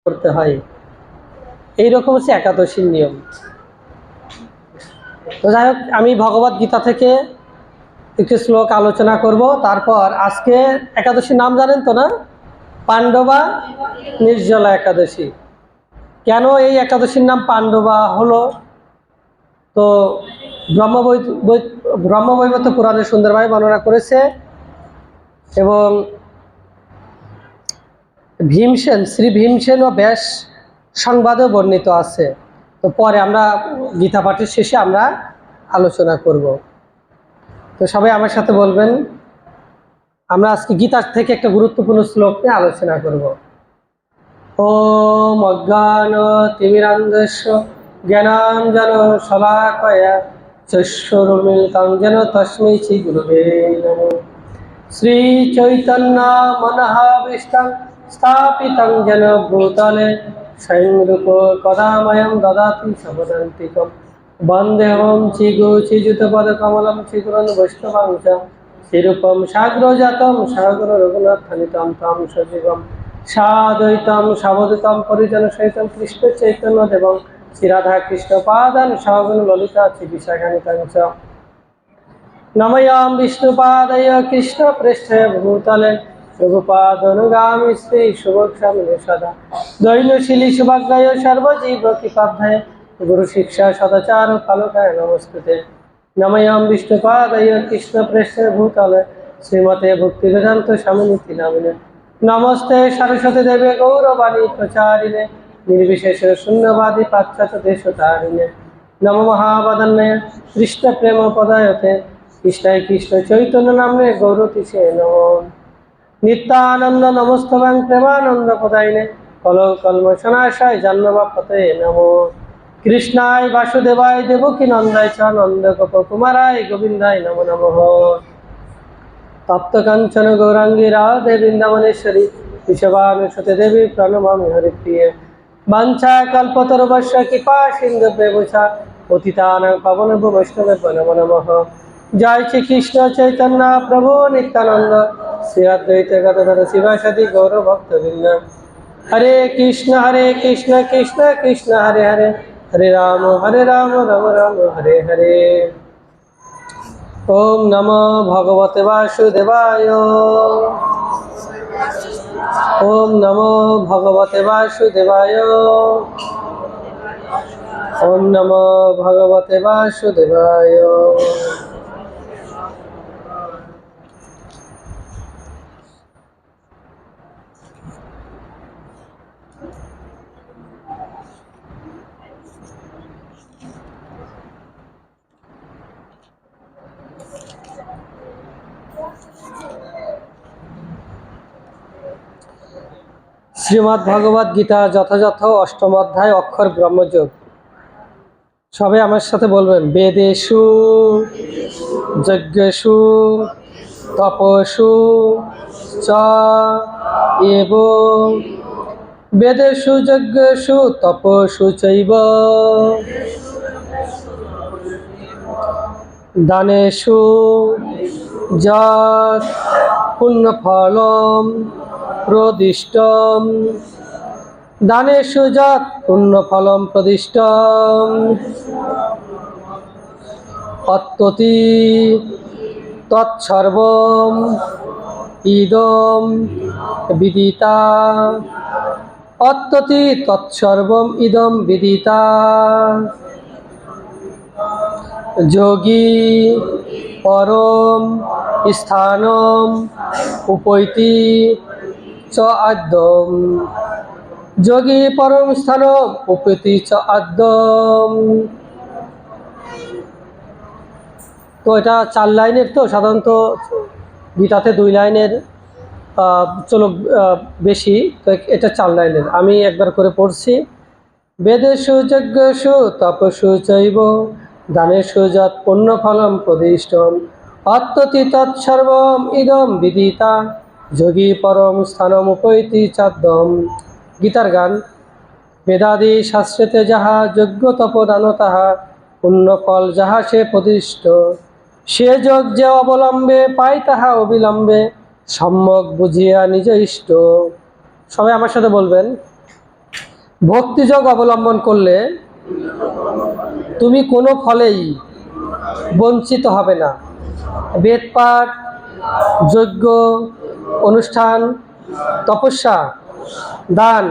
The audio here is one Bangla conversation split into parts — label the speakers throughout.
Speaker 1: করতে হয়। এইরকম হচ্ছে একাদশীর নিয়ম। তো যাই হোক, আমি ভগবদ গীতা থেকে একটি শ্লোক আলোচনা করব। তারপর আজকে একাদশীর নাম জানেন তো না? পাণ্ডবা নির্জলা একাদশী। কেন এই একাদশীর নাম পাণ্ডবা হলো? তো ব্রহ্মবৈবর্ত পুরাণে সুন্দরভাবে বর্ণনা করেছে, এবং শ্রী ভীমসেন ও ব্যাস সংবাদেও বর্ণিত আছে। তো পরে আমরা গীতা পাঠের শেষে আমরা আলোচনা করব। তো সবাই আমার সাথে বলবেন, আমরা আজকে গীতার থেকে একটা গুরুত্বপূর্ণ শ্লোক নিয়ে আলোচনা করব। ওম অজ্ঞানতিমিরান্ধস্য জ্ঞানাঞ্জন শলাকয়া চক্ষুরুন্মিলিতং যেন তস্मै শ্রী গুরবে নমঃ। শ্রী চৈতন্য মনোভীষ্টং স্থাপিতং যেন ভূতলে স্বয়ং রূপ কদাময়ং দদাতি স্বপদান্তিকম। বন্দেহং শ্রীগুরুশ্রীযুতপদকমলং শ্রীগুরুन् বৈষ্ণবাং চ শ্রীরূপং সাগ্রজাতং সাগর রঘুনাথনিতং तं সজীবং সাদ্বৈতং সাবধূतं পরিজন সহিतं কৃষ্ণ চৈতন্য দেবং শ্রীরাধা কৃষ্ণ পাদান সহগণ ললিতা শ্রীবিশাখানিতাং চ নময়াম বিষ্ণুপাদয় কৃষ্ণ পৃষ্ঠে ভূতলে রঘুপাদনুগামী শ্রী শুভক্ষামিনে সদা দৈন্যশীলী শুভাগ্রায় সর্বজীব কৃপাধ্যায় গুরু শিক্ষা সদাচার কালকায় নমস্তুতে। নময়াম বিষ্ণুপাদয় কৃষ্ণ পৃষ্ঠে ভূতলে শ্রীমতে ভক্তিবেদান্ত স্বামিনীতি নামিনে নমস্তে সরস্বতী দেবে গৌরবাণী প্রচারিণে নির্বিশেষ শূন্যবাদী পাশ্চাত্য দেশতারিণে নম মহাবদন্যে কৃষ্ণ প্রেম পদায়তে কৃষ্ণায় কৃষ্ণ চৈতন্য নামে গৌরতিষে নম। নিত্যানন্দ নমস্তবাং প্রেমানন্দ পদায়নে কলমশনাশায় জন্মপতে নমো। কৃষ্ণায় বাসুদেবায় দেবকী নন্দায় চ নন্দ গোপ কুমারায় গোবিন্দায় নমো নমঃ। তপ্ত কাঞ্চন গৌরাঙ্গী রাধে বৃন্দাবনেশ্বরী বিশ্বভানুসুতে দেবী প্রণমামি হরিপ্রিয়ে। বাঞ্ছা কল্পতরুভ্যশ্চ কৃপা সিন্ধুভ্যেব চ পতিতানাং পাবনেভ্যো বৈষ্ণবেভ্যো নমো নমঃ। জয় শ্রী কৃষ্ণ চৈতন্য প্রভু নিত্যানন্দ শ্রী অদ্বৈত গদাধর শিবাসাদি গৌর ভক্তবৃন্দ। হরে কৃষ্ণ কৃষ্ণ কৃষ্ণ হরে হরে, হরে রাম রাম রাম হরে হরে। ওম নমো ভগবতে বাসুদেবায়। ওম নমো ভগবতে বাসুদেবায়। ওম নমো ভগবতে বাসুদেবায়। শ্রীমদ্ ভগবদ গীতা যথাযথ অষ্টম অধ্যায় অক্ষর ব্রহ্মযোগ। সবাই আমার সাথে বলবেন, বেদেষু যজ্ঞেষু তপসু চ এব। বেদেষু যজ্ঞেষু তপসু চৈব দানেষু যৎ পুণ্যফলম প্রদিষ্টম। দানেষু যৎ পুণ্যফলম প্রদিষ্টম অত্ততি তৎসর্বম ইদম বিদিতা। অত্ততি তৎসর্বম ইদম বিদিতা। যোগী পরম স্থানম উপৈতি চ আদ্যম। যোগী পরম স্থানম উপৈতি চ আদ্যম। তো এটা 4 লাইনের, তো সাধারণত গীতাতে 2 লাইনের চলক বেশি, তো এটা 4 লাইনের। আমি একবার করে পড়ছি। বেদেষু যজ্ঞেষু তপসু চৈব দানেষু যৎ পুণ্যফলম প্রদিষ্টম অত্ততি তৎসর্বম ইদম বিদিতা। যোগী পরম স্থানম উপৈতি চাদ্যম। গীতার গান। বেদাদি শাস্ত্রেতে যাহা যজ্ঞ তপ দান তাহা পুণ্যফল যাহা সে প্রদিষ্ট। সে যোগ যে অবলম্বে পাই তাহা অবিলম্বে সম্যক বুঝিয়া নিজ ইষ্ট। সবাই আমার সাথে বলবেন, ভক্তিযোগ অবলম্বন করলে তুমি কোনো ফলেই বঞ্চিত হবে না। বেদপাঠ, যজ্ঞ, অনুষ্ঠান, তপস্যা, দান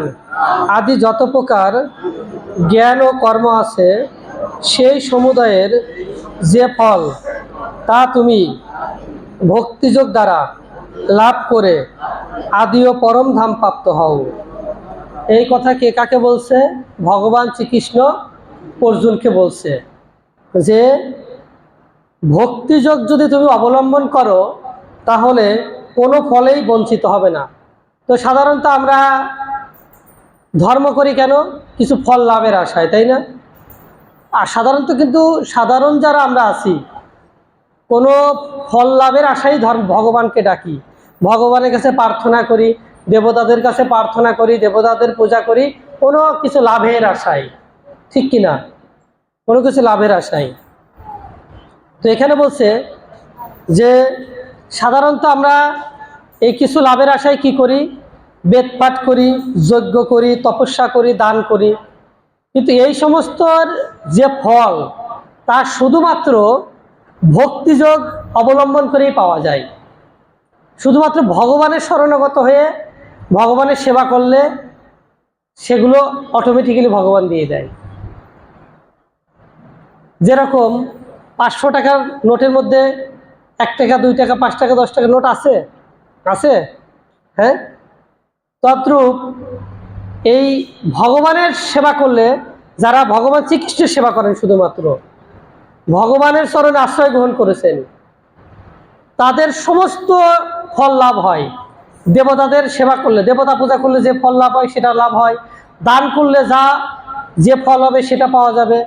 Speaker 1: আদি যত প্রকার জ্ঞান ও কর্ম আছে, সেই সমুদায়ের যে ফল তা তুমি ভক্তিযোগ দ্বারা লাভ করে আদি ও পরম ধাম প্রাপ্ত হও। এই কথা কে কাকে বলছে? ভগবান শ্রীকৃষ্ণ অর্জুনকে বলছে যে ভক্তিযোগ যদি তুমি অবলম্বন করো তাহলে কোনো ফলেই বঞ্চিত হবে না। তো সাধারণত আমরা ধর্ম করি কেন? কিছু ফল লাভের আশায়, তাই না? আর সাধারণত কিন্তু সাধারণ যারা আমরা আছি কোনো ফল লাভের আশাই ভগবানকে ডাকি, ভগবানের কাছে প্রার্থনা করি, দেবতাদের কাছে প্রার্থনা করি, দেবতাদের পূজা করি কোনো কিছু লাভের আশায়, ঠিক কিনা? কোনো কিছু লাভের আশায়। তো এখানে বলছে যে সাধারণত আমরা এই কিছু লাভের আশায় কি করি? বেদপাঠ করি, যজ্ঞ করি, তপস্যা করি, দান করি, কিন্তু এই সমস্ত যে ফল তা শুধুমাত্র ভক্তিযোগ অবলম্বন করেই পাওয়া যায়। শুধুমাত্র ভগবানের শরণাগত হয়ে ভগবানের সেবা করলে সেগুলো অটোমেটিক্যালি ভগবান দিয়ে দেয়। যেরকম 500 টাকার নোটের মধ্যে 1 টাকা, 2 টাকা, 5 টাকা, 10 টাকা নোট আছে, আছে, হ্যাঁ? তদ্রূপ এই ভগবানের সেবা করলে, যারা ভগবান শ্রীকৃষ্ণের সেবা করেন, শুধুমাত্র ভগবানের চরণে আশ্রয় গ্রহণ করেছেন, তাদের সমস্ত ফল লাভ হয়। দেবতাদের সেবা করলে, দেবতা পূজা করলে যে ফল লাভ হয় সেটা লাভ হয়, দান করলে যে ফল হবে সেটা পাওয়া যাবে,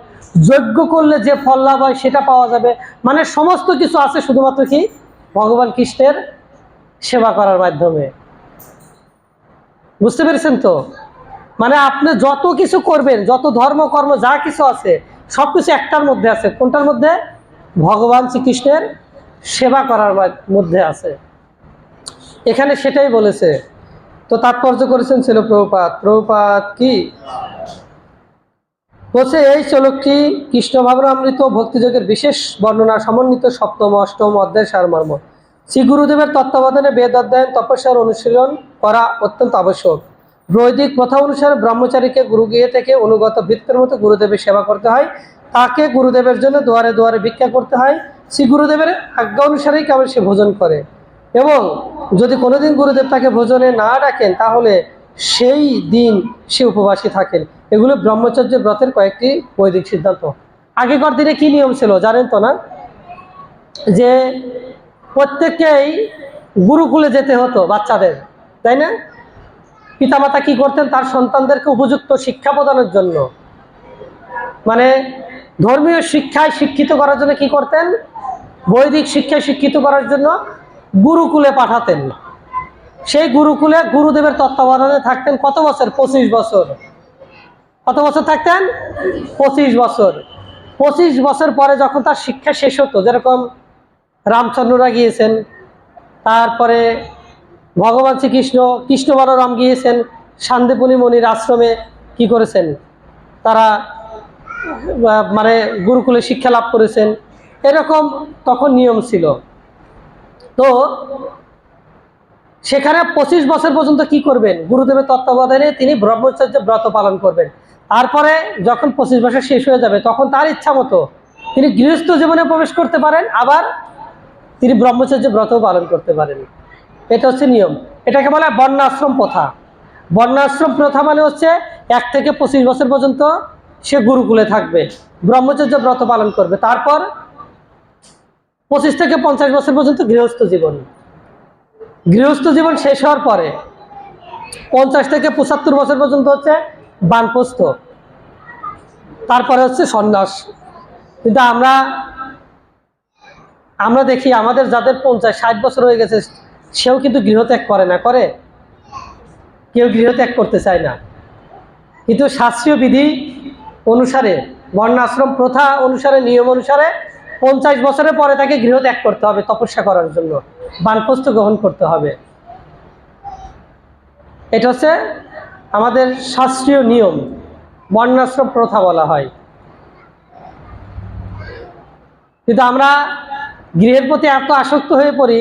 Speaker 1: যজ্ঞ করলে যে ফল লাভ হয় সেটা পাওয়া যাবে। মানে সমস্ত কিছু আছে শুধুমাত্র কি ভগবান কৃষ্ণের সেবা করার মাধ্যমে। বুঝতে পেরেছেন তো? মানে আপনি যত কিছু করবেন, যত ধর্মকর্ম যা কিছু আছে সব কিছু একটার মধ্যে আছে। কোনটার মধ্যে? ভগবান শ্রীকৃষ্ণের সেবা করার মধ্যে আছে। এখানে সেটাই বলেছে। তো তাৎপর্য করেছেন ছিল প্রভুপাদ। প্রভুপাদ কি বলছে? এই শ্লোকটি কৃষ্ণ ভাবনামৃত ভক্তিযোগের বিশেষ বর্ণনা সমন্বিত সপ্তম অষ্টম অধ্যায় সারমর্ম। শ্রী গুরুদেবের তত্ত্বাবধানে বেদ অধ্যয়ন, তপস্যার অনুশীলন করা অত্যন্ত আবশ্যক। বৈদিক প্রথা অনুসারে ব্রহ্মচারীকে গুরুগৃহে থেকে অনুগত ভৃত্যের মতো গুরুদেবের সেবা করতে হয়। তাকে গুরুদেবের জন্য দুয়ারে দুয়ারে ভিক্ষা করতে হয়। শ্রী গুরুদেবের আজ্ঞা অনুসারেই কেবল সে ভোজন করে, এবং যদি কোনোদিন গুরুদেব তাকে ভোজনে না ডাকেন তাহলে সেই দিন সে উপবাসী থাকেন। এগুলো ব্রহ্মচর্য ব্রতের কয়েকটি বৈদিক সিদ্ধান্ত। আগেকার দিনে কি নিয়ম ছিল জানেন তো না? যে প্রত্যেককেই গুরুকুলে যেতে হতো বাচ্চাদের, তাই না? পিতামাতা কি করতেন? তার সন্তানদেরকে উপযুক্ত শিক্ষা প্রদানের জন্য, মানে ধর্মীয় শিক্ষায় শিক্ষিত করার জন্য কি করতেন? বৈদিক শিক্ষায় শিক্ষিত করার জন্য গুরুকুলে পাঠাতেন। সেই গুরুকুলে গুরুদেবের তত্ত্বাবধানে থাকতেন কত বছর? 25 বছর। কত বছর থাকতেন? 25 বছর। 25 বছর পরে যখন তার শিক্ষা শেষ হতো, যেরকম রামচন্দ্ররা গিয়েছেন, তারপরে ভগবান শ্রীকৃষ্ণ, কৃষ্ণ বলরাম গিয়েছেন শান্তিপুনি মনির আশ্রমে, কি করেছেন? তারা মানে গুরুকুলে শিক্ষা লাভ করেছেন। এরকম তখন নিয়ম ছিল। তো সেখানে 25 বছর পর্যন্ত কি করবেন? গুরুদেবের তত্ত্বাবধানে তিনি ব্রহ্মচর্য ব্রত পালন করবেন। তারপরে যখন 25 বছর শেষ হয়ে যাবে তখন তার ইচ্ছা মতো তিনি গৃহস্থ জীবনে প্রবেশ করতে পারেন, আবার তিনি ব্রহ্মচর্য ব্রত পালন করতে পারেন। এটা হচ্ছে নিয়ম। এটাকে বলা হয় বর্ণাশ্রম প্রথা। বর্ণাশ্রম প্রথা মানে হচ্ছে 1 থেকে 25 বছর পর্যন্ত সে গুরুকুলে থাকবে, ব্রহ্মচর্য ব্রত পালন করবে। তারপর 25 থেকে 50 বছর পর্যন্ত গৃহস্থ জীবন। গৃহস্থ জীবন শেষ হওয়ার পরে 50 থেকে 75 বছর পর্যন্ত হচ্ছে বানপ্রস্থ, তারপরে হচ্ছে সন্ন্যাস। কিন্তু আমরা দেখি আমাদের যাদের 50-60 বছর হয়ে গেছে সেও কিন্তু গৃহত্যাগ করে না। করে? কেউ গৃহত্যাগ করতে চায় না। কিন্তু শাস্ত্রীয় বিধি অনুসারে, বর্ণাশ্রম প্রথা অনুসারে, নিয়ম অনুসারে 50 বছরের পরে তাকে গৃহত্যাগ করতে হবে তপস্যা করার জন্য, বানপ্রস্থ গ্রহণ করতে হবে। এটা হচ্ছে আমাদের শাস্ত্রীয় নিয়ম, বর্ণাশ্রম প্রথা বলা হয়। কিন্তু আমরা গৃহের প্রতি এত আসক্ত হয়ে পড়ি,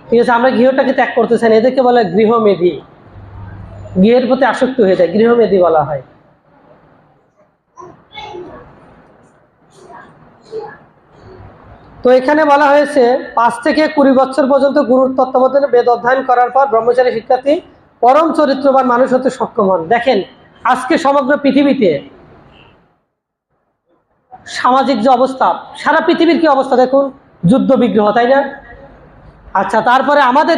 Speaker 1: ঠিক আছে, আমরা গৃহটাকে ত্যাগ করতে চাই না, এদেরকে বলে গৃহমেধী। গৃহের প্রতি আসক্ত হয়ে যায়, গৃহমেধী বলা হয়। তো এখানে বলা হয়েছে 5 থেকে 20 বছর পর্যন্ত গুরুর তত্ত্বাবধানে বেদ অধ্যয়ন করার পর ব্রহ্মচারী শিক্ষার্থী পরম চরিত্রবান মানুষ হতে সক্ষম হন। দেখেন আজকে সমগ্র পৃথিবীতে সামাজিক যে অবস্থা, সারা পৃথিবীর কি অবস্থা দেখুন, যুদ্ধ বিগ্রহ, তাই না? আচ্ছা, তারপরে আমাদের